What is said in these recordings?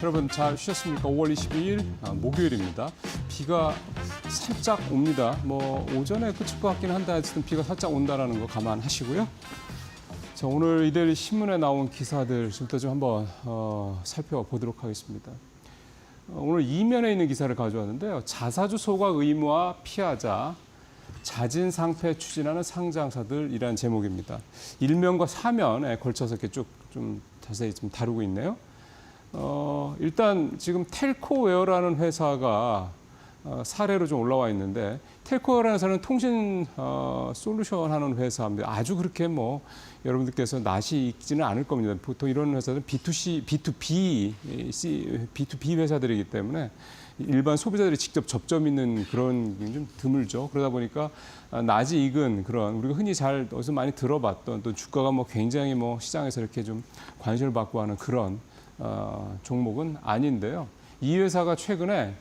여러분 잘 쉬셨습니까? 5월 22일 목요일입니다. 비가 살짝 옵니다. 뭐 오전에 그칠 것 같긴 한데 어쨌든 비가 살짝 온다라는 거 감안하시고요. 자, 오늘 이데일리 신문에 나온 기사들 지금부터 좀 한번 살펴보도록 하겠습니다. 오늘 이면에 있는 기사를 가져왔는데요. 자사주 소각 의무화 피하자. 자진 상폐 추진하는 상장사들이라는 제목입니다. 1면과 4면에 걸쳐서 이렇게 쭉 좀 자세히 좀 다루고 있네요. 일단 지금 텔코웨어라는 회사가 사례로 좀 올라와 있는데, 텔코웨어라는 회사는 통신 솔루션 하는 회사입니다. 아주 그렇게 뭐 여러분들께서 낯이 익지는 않을 겁니다. 보통 이런 회사들은 B2C, B2B 회사들이기 때문에 일반 소비자들이 직접 접점 있는 그런 게 좀 드물죠. 그러다 보니까 낯이 익은 그런, 우리가 흔히 잘 어디서 많이 들어봤던, 또 주가가 뭐 굉장히 뭐 시장에서 이렇게 좀 관심을 받고 하는 그런 종목은 아닌데요. 이 회사가 최근에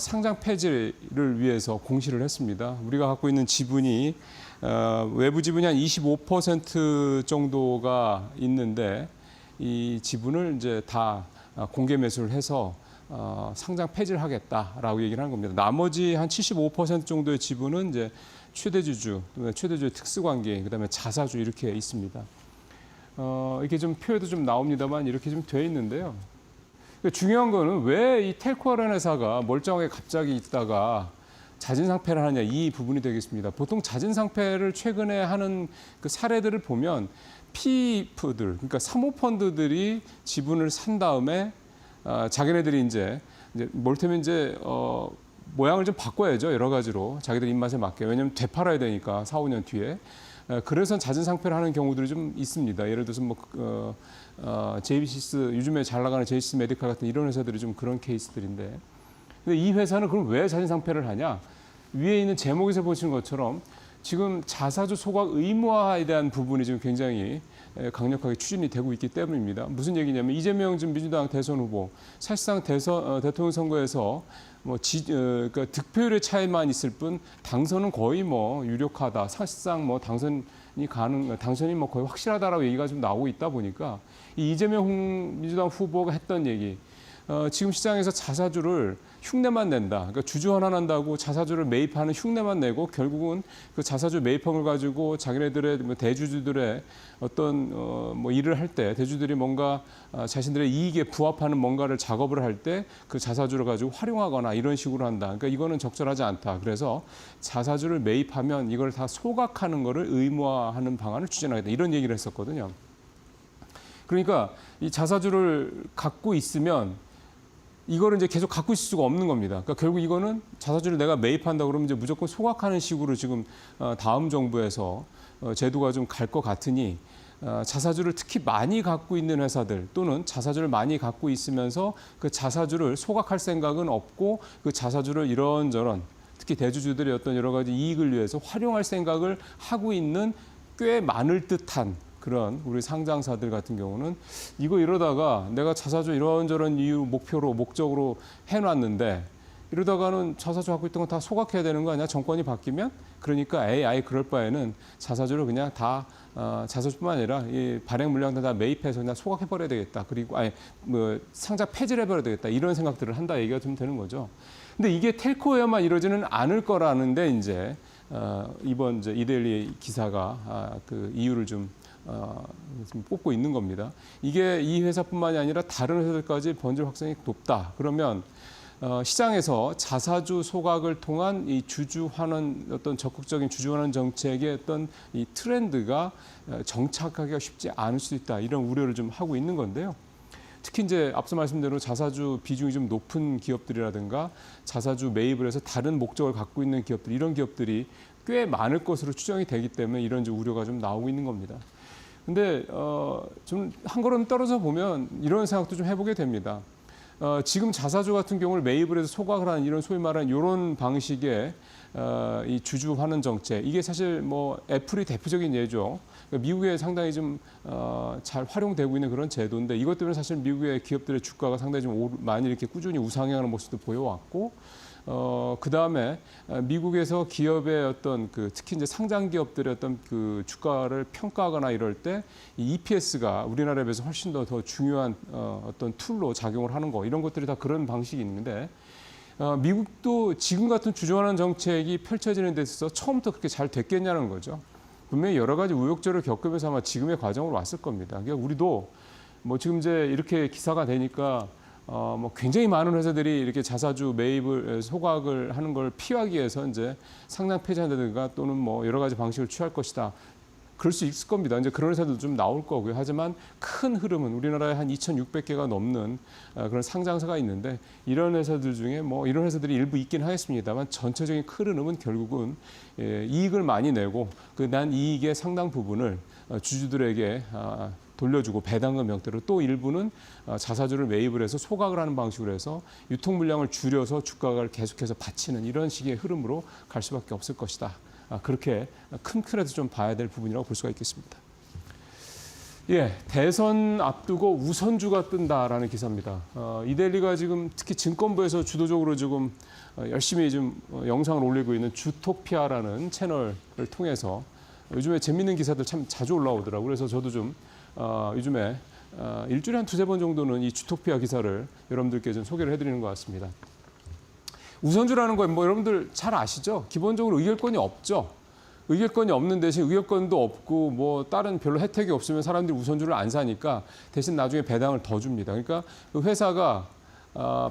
상장 폐지를 위해서 공시를 했습니다. 우리가 갖고 있는 지분이 외부 지분이 한 25% 정도가 있는데, 이 지분을 이제 다 공개 매수를 해서 상장 폐지를 하겠다라고 얘기를 하는 겁니다. 나머지 한 75% 정도의 지분은 이제 최대주주, 최대주주의 특수관계, 그다음에 자사주 이렇게 있습니다. 이렇게 좀 표에도 좀 나옵니다만 이렇게 좀 돼 있는데요. 중요한 거는 왜 이 텔코라는 회사가 멀쩡하게 갑자기 있다가 자진 상폐를 하느냐, 이 부분이 되겠습니다. 보통 자진 상폐를 최근에 하는 그 사례들을 보면 PEF들, 그러니까 사모펀드들이 지분을 산 다음에 자기네들이 이제 뭘테면 이제 모양을 좀 바꿔야죠. 여러 가지로 자기들 입맛에 맞게. 왜냐하면 되팔아야 되니까 4, 5년 뒤에. 그래서 자진 상폐를 하는 경우들이 좀 있습니다. 예를 들어서 뭐 제이시스, 요즘에 잘 나가는 제이시스 메디칼 같은 이런 회사들이 좀 그런 케이스들인데, 근데 이 회사는 그럼 왜 자진 상폐를 하냐? 위에 있는 제목에서 보시는 것처럼 지금 자사주 소각 의무화에 대한 부분이 지금 굉장히 강력하게 추진이 되고 있기 때문입니다. 무슨 얘기냐면, 이재명 지금 민주당 대선 후보, 사실상 대통령 선거에서 뭐 그러니까 득표율의 차이만 있을 뿐 당선은 거의 뭐 유력하다. 사실상 뭐 당선이 뭐 거의 확실하다라고 얘기가 좀 나오고 있다 보니까, 이 이재명 민주당 후보가 했던 얘기, 지금 시장에서 자사주를 흉내만 낸다. 그러니까 주주 환원한다고 자사주를 매입하는 흉내만 내고, 결국은 그 자사주 매입함을 가지고 자기네들의 대주주들의 어떤 뭐 일을 할 때, 대주들이 뭔가 자신들의 이익에 부합하는 뭔가를 작업을 할 때 그 자사주를 가지고 활용하거나 이런 식으로 한다. 그러니까 이거는 적절하지 않다. 그래서 자사주를 매입하면 이걸 다 소각하는 거를 의무화하는 방안을 추진하겠다. 이런 얘기를 했었거든요. 그러니까 이 자사주를 갖고 있으면 이거를 이제 계속 갖고 있을 수가 없는 겁니다. 그러니까 결국 이거는 자사주를 내가 매입한다 그러면 이제 무조건 소각하는 식으로 지금 다음 정부에서 제도가 좀 갈 것 같으니, 자사주를 특히 많이 갖고 있는 회사들, 또는 자사주를 많이 갖고 있으면서 그 자사주를 소각할 생각은 없고, 그 자사주를 이런저런 특히 대주주들의 어떤 여러 가지 이익을 위해서 활용할 생각을 하고 있는 꽤 많을 듯한 그런 우리 상장사들 같은 경우는, 이거 이러다가 내가 자사주 이런저런 이유, 목적으로 해놨는데 이러다가는 자사주 갖고 있던 건 다 소각해야 되는 거 아니야? 정권이 바뀌면? 그러니까 아예 그럴 바에는 자사주를 그냥 다 자사주뿐만 아니라 이 발행 물량들 다 매입해서 그냥 소각해버려야 되겠다. 그리고 뭐 상장 폐지를 해버려야 되겠다. 이런 생각들을 한다 얘기가 좀 되는 거죠. 근데 이게 텔코에만 이러지는 않을 거라는데, 이제 이번 이제 이데일리 기사가 그 이유를 좀 뽑고 있는 겁니다. 이게 이 회사뿐만이 아니라 다른 회사들까지 번질 확산이 높다. 그러면 시장에서 자사주 소각을 통한 이 주주 환원, 어떤 적극적인 주주 환원 정책의 어떤 이 트렌드가 정착하기가 쉽지 않을 수 있다. 이런 우려를 좀 하고 있는 건데요. 특히 이제 앞서 말씀대로 자사주 비중이 좀 높은 기업들이라든가 자사주 매입을 해서 다른 목적을 갖고 있는 기업들, 이런 기업들이 꽤 많을 것으로 추정이 되기 때문에 이런 이제 우려가 좀 나오고 있는 겁니다. 근데 좀 한 걸음 떨어져 보면 이런 생각도 좀 해보게 됩니다. 지금 자사주 같은 경우를 매입을 해서 소각을 하는 이런 소위 말하는 이런 방식의 이 주주 환원 정책, 이게 사실 뭐 애플이 대표적인 예죠. 그러니까 미국에 상당히 좀 잘 활용되고 있는 그런 제도인데, 이것 때문에 사실 미국의 기업들의 주가가 상당히 좀 많이 이렇게 꾸준히 우상향하는 모습도 보여왔고, 그다음에 미국에서 기업의 어떤 특히 이제 상장 기업들의 어떤 주가를 평가하거나 이럴 때 이 EPS가 우리나라에 비해서 훨씬 더 중요한 어떤 툴로 작용을 하는 거 이런 것들이 다 그런 방식이 있는데 미국도 지금 같은 주저하는 정책이 펼쳐지는 데 있어서 처음부터 그렇게 잘 됐겠냐는 거죠. 분명히 여러 가지 우여곡절을 겪으면서 아마 지금의 과정으로 왔을 겁니다. 그러니까 우리도 뭐 지금 이제 이렇게 기사가 되니까 뭐 굉장히 많은 회사들이 이렇게 자사주 매입을 소각을 하는 걸 피하기 위해서 이제 상장 폐지한다든가 또는 뭐 여러 가지 방식을 취할 것이다. 그럴 수 있을 겁니다. 이제 그런 회사도 좀 나올 거고요. 하지만 큰 흐름은 우리나라에 한 2,600개가 넘는 그런 상장사가 있는데 이런 회사들 중에 뭐 이런 회사들이 일부 있긴 하겠습니다만 전체적인 큰 흐름은 결국은 이익을 많이 내고 그 난 이익의 상당 부분을 주주들에게 돌려주고 배당금 형태로 또 일부는 자사주를 매입을 해서 소각을 하는 방식으로 해서 유통 물량을 줄여서 주가를 계속해서 받치는 이런 식의 흐름으로 갈 수밖에 없을 것이다. 그렇게 큰 틀에서 좀 봐야 될 부분이라고 볼 수가 있겠습니다. 예, 대선 앞두고 우선주가 뜬다라는 기사입니다. 이데일리가 지금 특히 증권부에서 주도적으로 지금 열심히 좀 영상을 올리고 있는 주토피아라는 채널을 통해서 요즘에 재밌는 기사들 참 자주 올라오더라고요. 그래서 저도 좀 요즘에 일주일에 한 두세 번 정도는 이 주토피아 기사를 여러분들께 좀 소개를 해드리는 것 같습니다. 우선주라는 건 뭐 여러분들 잘 아시죠? 기본적으로 의결권이 없죠. 의결권이 없는 대신 의결권도 없고 뭐 다른 별로 혜택이 없으면 사람들이 우선주를 안 사니까 대신 나중에 배당을 더 줍니다. 그러니까 그 회사가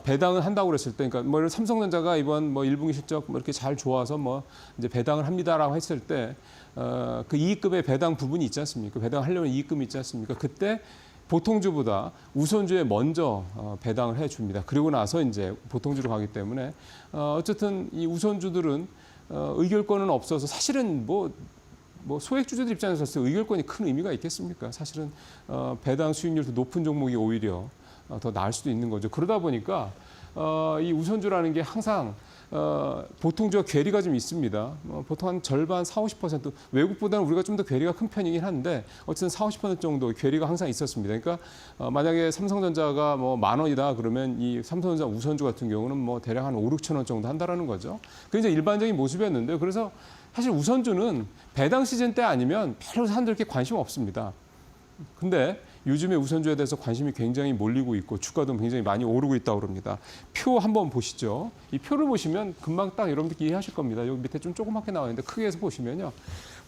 배당을 한다고 그랬을 때, 그러니까 뭐 삼성전자가 이번 뭐 1분기 실적 뭐 이렇게 잘 좋아서 뭐 이제 배당을 합니다라고 했을 때, 그 이익금의 배당 부분이 있지 않습니까? 배당하려면 이익금이 있지 않습니까? 그때 보통주보다 우선주에 먼저 배당을 해줍니다. 그리고 나서 이제 보통주로 가기 때문에 어쨌든 이 우선주들은 의결권은 없어서 사실은 뭐 소액주주들 입장에서 봤을 때 의결권이 큰 의미가 있겠습니까? 사실은 배당 수익률도 높은 종목이 오히려 더 나을 수도 있는 거죠. 그러다 보니까 이 우선주라는 게 항상 보통주와 괴리가 좀 있습니다. 보통 한 절반, 40~50% 외국보다는 우리가 좀 더 괴리가 큰 편이긴 한데 어쨌든 40~50% 정도 괴리가 항상 있었습니다. 그러니까 만약에 삼성전자가 뭐 10,000원이다 그러면 이 삼성전자 우선주 같은 경우는 뭐 대략 한 5~6천 원 정도 한다라는 거죠. 그게 이제 일반적인 모습이었는데요. 그래서 사실 우선주는 배당 시즌 때 아니면 별로 사람들 이렇게 관심 없습니다. 근데 요즘에 우선주에 대해서 관심이 굉장히 몰리고 있고 주가도 굉장히 많이 오르고 있다고 그럽니다. 표 한번 보시죠. 이 표를 보시면 금방 딱 여러분들 이해하실 겁니다. 여기 밑에 좀 조그맣게 나와 있는데 크게 해서 보시면요.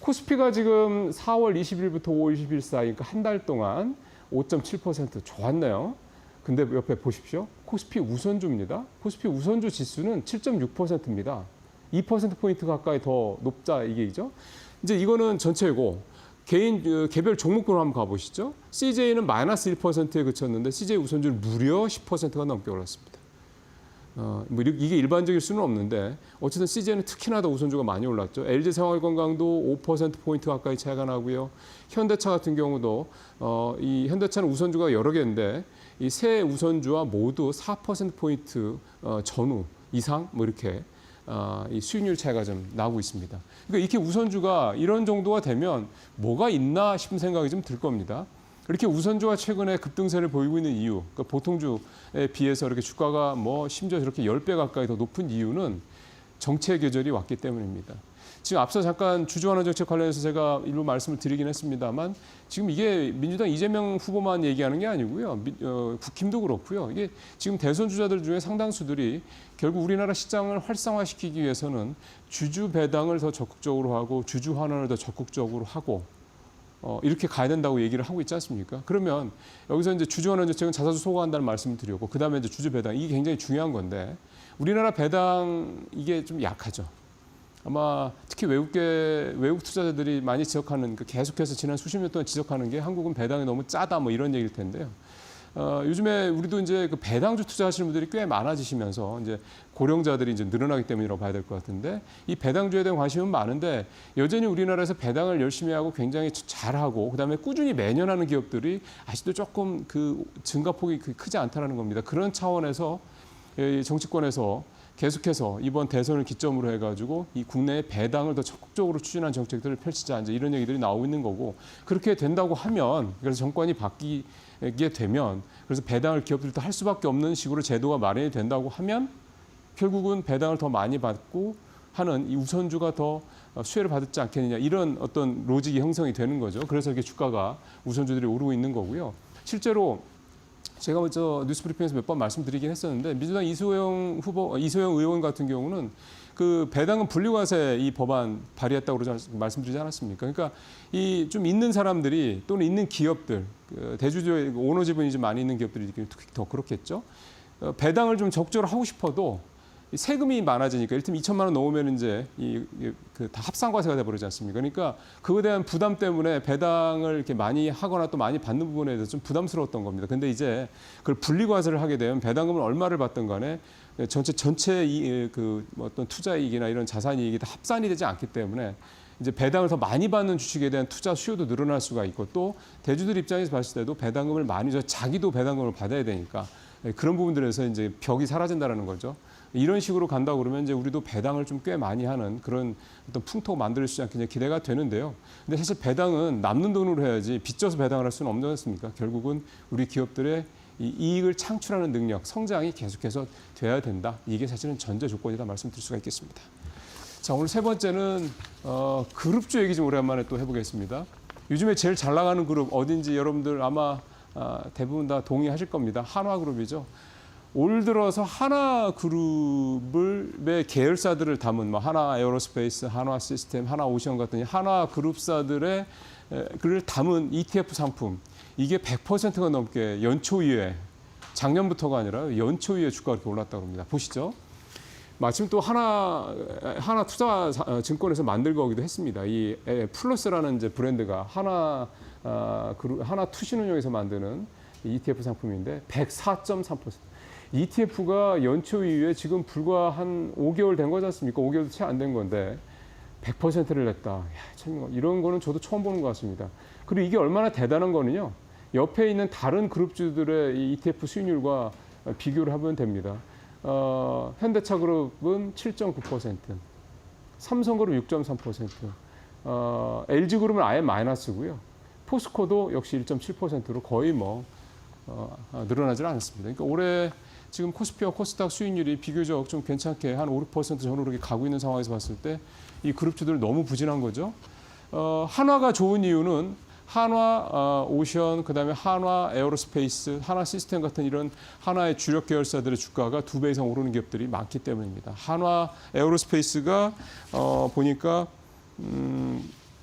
코스피가 지금 4월 20일부터 5월 20일 사이, 그러니까 한 달 동안 5.7% 좋았네요. 근데 옆에 보십시오. 코스피 우선주입니다. 코스피 우선주 지수는 7.6%입니다. 2%포인트 가까이 더 높다 이게죠. 이제 이거는 전체고 개별 종목으로 한번 가보시죠. CJ는 마이너스 1%에 그쳤는데 CJ 우선주는 무려 10%가 넘게 올랐습니다. 뭐 이게 일반적일 수는 없는데 어쨌든 CJ는 특히나 더 우선주가 많이 올랐죠. LG생활건강도 5%포인트 가까이 차이가 나고요. 현대차 같은 경우도 이 현대차는 우선주가 여러 개인데 이 세 우선주와 모두 4%포인트 전후 이상 뭐 이렇게 이 수익률 차이가 좀 나고 있습니다. 그러니까 이렇게 우선주가 이런 정도가 되면 뭐가 있나 싶은 생각이 좀 들 겁니다. 이렇게 우선주가 최근에 급등세를 보이고 있는 이유, 그러니까 보통주에 비해서 이렇게 주가가 뭐 심지어 이렇게 10배 가까이 더 높은 이유는 정체 계절이 왔기 때문입니다. 지금 앞서 잠깐 주주환원 정책 관련해서 제가 일부 말씀을 드리긴 했습니다만 지금 이게 민주당 이재명 후보만 얘기하는 게 아니고요. 국힘도 그렇고요. 이게 지금 대선 주자들 중에 상당수들이 결국 우리나라 시장을 활성화시키기 위해서는 주주 배당을 더 적극적으로 하고 주주 환원을 더 적극적으로 하고 이렇게 가야 된다고 얘기를 하고 있지 않습니까? 그러면 여기서 이제 주주 환원 정책은 자사주 소거한다는 말씀을 드렸고 그다음에 이제 주주 배당 이게 굉장히 중요한 건데 우리나라 배당 이게 좀 약하죠. 아마 특히 외국 투자자들이 많이 지적하는 계속해서 지난 수십 년 동안 지적하는 게 한국은 배당이 너무 짜다 뭐 이런 얘기일 텐데요. 요즘에 우리도 이제 그 배당주 투자하시는 분들이 꽤 많아지시면서 이제 고령자들이 이제 늘어나기 때문이라고 봐야 될 것 같은데 이 배당주에 대한 관심은 많은데 여전히 우리나라에서 배당을 열심히 하고 굉장히 잘하고 그다음에 꾸준히 매년 하는 기업들이 아직도 조금 그 증가폭이 크지 않다는 겁니다. 그런 차원에서 정치권에서 계속해서 이번 대선을 기점으로 해가지고 이 국내의 배당을 더 적극적으로 추진한 정책들을 펼치자 이제 이런 얘기들이 나오고 있는 거고 그렇게 된다고 하면 그래서 정권이 바뀌게 되면 그래서 배당을 기업들도 할 수밖에 없는 식으로 제도가 마련이 된다고 하면 결국은 배당을 더 많이 받고 하는 이 우선주가 더 수혜를 받지 않겠느냐 이런 어떤 로직이 형성이 되는 거죠. 그래서 이렇게 주가가 우선주들이 오르고 있는 거고요. 실제로 제가 먼저 뉴스브리핑에서 몇 번 말씀드리긴 했었는데 민주당 이소영 의원 같은 경우는 그 배당금 분리과세 이 법안 발의했다고 말씀드리지 않았습니까? 그러니까 이 좀 있는 사람들이 또는 있는 기업들, 대주주의 오너 지분이 좀 많이 있는 기업들이 특히 더 그렇겠죠. 배당을 좀 적절히 하고 싶어도 세금이 많아지니까 이를테면 2천만 원 넘으면 이제 다 합산과세가 돼버리지 않습니까? 그러니까 그거에 대한 부담 때문에 배당을 이렇게 많이 하거나 또 많이 받는 부분에 대해서 좀 부담스러웠던 겁니다. 근데 이제 그걸 분리과세를 하게 되면 배당금을 얼마를 받든 간에 전체 어떤 투자 이익이나 이런 자산 이익이 다 합산이 되지 않기 때문에 이제 배당을 더 많이 받는 주식에 대한 투자 수요도 늘어날 수가 있고 또 대주들 입장에서 봤을 때도 배당금을 많이 줘 자기도 배당금을 받아야 되니까 그런 부분들에서 이제 벽이 사라진다는 거죠. 이런 식으로 간다 그러면 이제 우리도 배당을 좀 꽤 많이 하는 그런 어떤 풍토가 만들 수 있지 않겠냐 기대가 되는데요. 근데 사실 배당은 남는 돈으로 해야지 빚져서 배당을 할 수는 없지 않습니까? 결국은 우리 기업들의 이 이익을 창출하는 능력, 성장이 계속해서 돼야 된다. 이게 사실은 전제 조건이다 말씀드릴 수가 있겠습니다. 자, 오늘 세 번째는 그룹주 얘기 좀 오랜만에 또 해보겠습니다. 요즘에 제일 잘 나가는 그룹 어딘지 여러분들 아마 대부분 다 동의하실 겁니다. 한화그룹이죠. 올 들어서 하나그룹의 계열사들을 담은 하나에어로스페이스, 하나시스템, 하나오션 같은 하나그룹사들의 그를 담은 ETF 상품 이게 100%가 넘게 연초 이후에 작년부터가 아니라 연초 이후에 주가가 이렇게 올랐다고 합니다. 보시죠. 마침 또 하나 투자 증권에서 만들 거기도 했습니다. 이 플러스라는 이제 브랜드가 하나 투신운용에서 만드는 ETF 상품인데 104.3%. ETF가 연초 이후에 지금 불과 한 5개월 된 거지 않습니까? 5개월도 채 안 된 건데 100%를 냈다. 야, 참 이런 거는 저도 처음 보는 것 같습니다. 그리고 이게 얼마나 대단한 거는요. 옆에 있는 다른 그룹주들의 이 ETF 수익률과 비교를 하면 됩니다. 현대차그룹은 7.9%, 삼성그룹 6.3%, LG그룹은 아예 마이너스고요. 포스코도 역시 1.7%로 거의 늘어나질 않았습니다. 그러니까 올해 지금 코스피와 코스닥 수익률이 비교적 좀 괜찮게 한 5, 6% 전후로 이렇게 가고 있는 상황에서 봤을 때 이 그룹주들 너무 부진한 거죠. 한화가 좋은 이유는 한화 오션, 그다음에 한화 에어로스페이스, 한화 시스템 같은 이런 하나의 주력 계열사들의 주가가 2배 이상 오르는 기업들이 많기 때문입니다. 한화 에어로스페이스가 보니까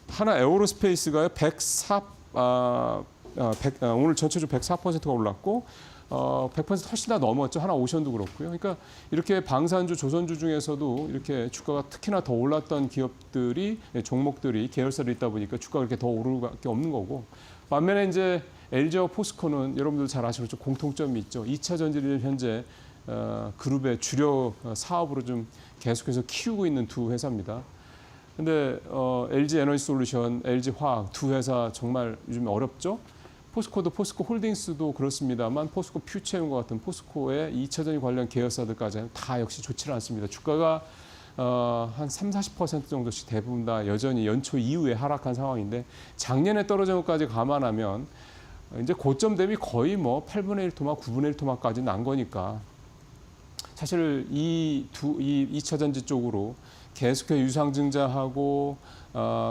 한화 에어로스페이스가 오늘 전체적으로 104%가 올랐고 100% 훨씬 다 넘었죠. 하나 오션도 그렇고요. 그러니까 이렇게 방산주, 조선주 중에서도 이렇게 주가가 특히나 더 올랐던 기업들이 종목들이 계열사로 있다 보니까 주가가 이렇게 더 오를 수밖에 없는 거고 반면에 이제 LG와 포스코는 여러분들 잘 아시는 좀 공통점이 있죠. 2차 전지를 현재 그룹의 주력 사업으로 좀 계속해서 키우고 있는 두 회사입니다. 근데 LG 에너지 솔루션, LG 화학 두 회사 정말 요즘 어렵죠. 포스코도 포스코 홀딩스도 그렇습니다만 포스코 퓨처엠과 같은 포스코의 2차전지 관련 계열사들까지 다 역시 좋지는 않습니다. 주가가 한 30-40% 정도씩 대부분 다 여전히 연초 이후에 하락한 상황인데 작년에 떨어진 것까지 감안하면 이제 고점 대비 거의 8분의 1 토막, 9분의 1 토막까지 난 거니까 사실 이 2차전지 쪽으로 계속해서 유상증자하고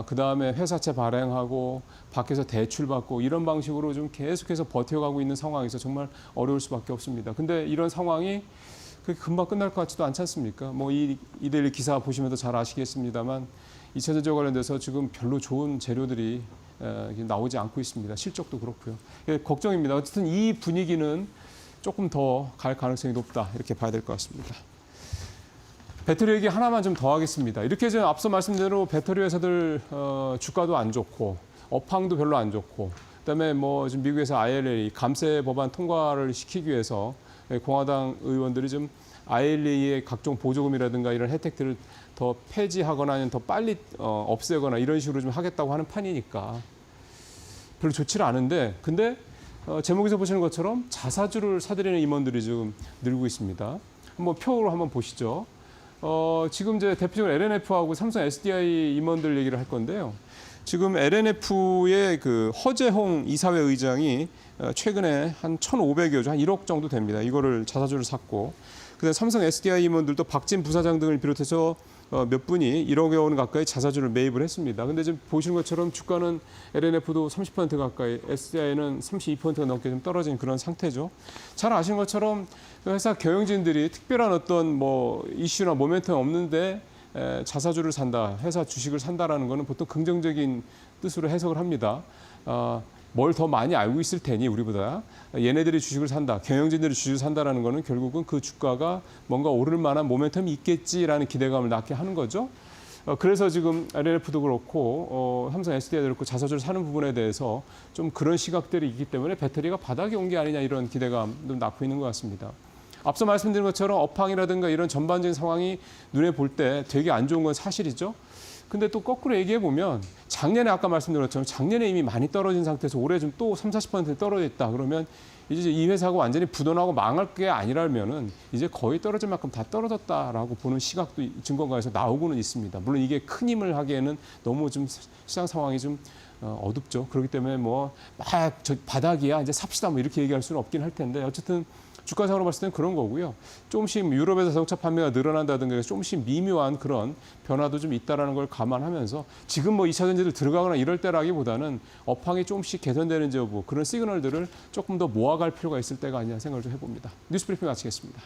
그다음에 회사채 발행하고 밖에서 대출받고 이런 방식으로 좀 계속해서 버텨가고 있는 상황에서 정말 어려울 수밖에 없습니다. 근데 이런 상황이 그렇게 금방 끝날 것 같지도 않지 않습니까? 이데일리 기사 보시면 잘 아시겠습니다만 2차 전지와 관련돼서 지금 별로 좋은 재료들이 나오지 않고 있습니다. 실적도 그렇고요. 걱정입니다. 어쨌든 이 분위기는 조금 더 갈 가능성이 높다 이렇게 봐야 될 것 같습니다. 배터리 얘기 하나만 좀 더 하겠습니다. 이렇게 좀 앞서 말씀대로 배터리 회사들 주가도 안 좋고 업황도 별로 안 좋고 그다음에 지금 미국에서 IRA 감세 법안 통과를 시키기 위해서 공화당 의원들이 좀 IRA의 각종 보조금이라든가 이런 혜택들을 더 폐지하거나 아니면 더 빨리 없애거나 이런 식으로 좀 하겠다고 하는 판이니까 별로 좋지는 않은데 근데 제목에서 보시는 것처럼 자사주를 사들이는 임원들이 좀 늘고 있습니다. 한번 표로 한번 보시죠. 지금 이제 대표적으로 LNF하고 삼성 SDI 임원들 얘기를 할 건데요. 지금 LNF의 그 허재홍 이사회 의장이 최근에 한 1,500여 주, 한 1억 정도 됩니다. 이거를 자사주를 샀고, 그다음 삼성 SDI 임원들도 박진 부사장 등을 비롯해서 몇 분이 1억여 원 가까이 자사주를 매입을 했습니다. 근데 지금 보시는 것처럼 주가는 LNF도 30% 가까이, SDI는 32%가 넘게 좀 떨어진 그런 상태죠. 잘 아시는 것처럼 회사 경영진들이 특별한 어떤 뭐 이슈나 모멘텀 없는데 자사주를 산다, 회사 주식을 산다라는 거는 보통 긍정적인 뜻으로 해석을 합니다. 뭘 더 많이 알고 있을 테니 우리보다 얘네들이 주식을 산다, 경영진들이 주식을 산다라는 거는 결국은 그 주가가 뭔가 오를 만한 모멘텀이 있겠지라는 기대감을 낳게 하는 거죠. 그래서 지금 LNF도 그렇고 삼성 SDI도 그렇고 자사주를 사는 부분에 대해서 좀 그런 시각들이 있기 때문에 배터리가 바닥에 온 게 아니냐 이런 기대감도 낳고 있는 것 같습니다. 앞서 말씀드린 것처럼 업황이라든가 이런 전반적인 상황이 눈에 볼 때 되게 안 좋은 건 사실이죠. 근데 또 거꾸로 얘기해 보면 작년에 아까 말씀드린 것처럼 작년에 이미 많이 떨어진 상태에서 올해 좀 또 30-40% 떨어졌다 그러면 이제 이 회사가 완전히 부도나고 망할 게 아니라면은 이제 거의 떨어질 만큼 다 떨어졌다라고 보는 시각도 증권가에서 나오고는 있습니다. 물론 이게 큰 힘을 하기에는 너무 좀 시장 상황이 좀 어둡죠. 그렇기 때문에 뭐 막 저 바닥이야 이제 삽시다 뭐 이렇게 얘기할 수는 없긴 할 텐데 어쨌든 주가상으로 봤을 때는 그런 거고요. 조금씩 유럽에서 자동차 판매가 늘어난다든가 조금씩 미묘한 그런 변화도 좀 있다라는 걸 감안하면서 지금 뭐 2차 전지를 들어가거나 이럴 때라기보다는 업황이 조금씩 개선되는지 여부 그런 시그널들을 조금 더 모아갈 필요가 있을 때가 아니냐 생각을 좀 해봅니다. 뉴스 브리핑 마치겠습니다.